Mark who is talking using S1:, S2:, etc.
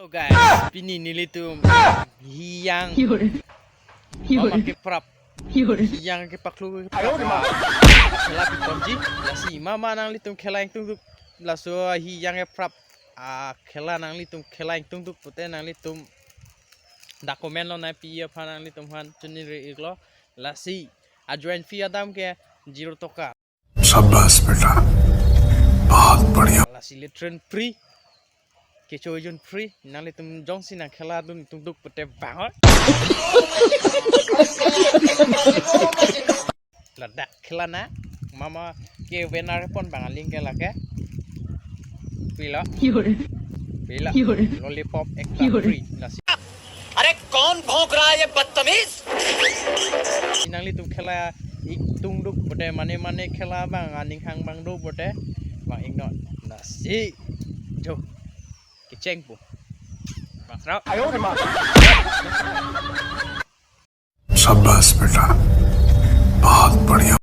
S1: guys, pini nilitum hiyang mama ke prap hiyang ke paklu khela pitomji lasi mama nang litum khela yang tung laso hiyang ke prap khela nang litum khela yang tung pute nang litum dokumen lo na pi pha nang litum han chuni re iglo lasi join fee adam ke 0 toka
S2: शाबाश बेटा बहुत बढ़िया
S1: lasi litren free kecoh jun free nang litum jongsi nang khela tung pute bang ladak khilana mama ke wenar pon bangaling ke lake pila lollipop extra free nasi
S3: अरे कौन भौंक रहा है ये बदतमीज
S1: nangli tum khela ik tung duk bote mane khela bang aning hang bang do bote bang ignot nasi jo keceng pu bang rau
S2: शाबाश बेटा बहुत बढ़िया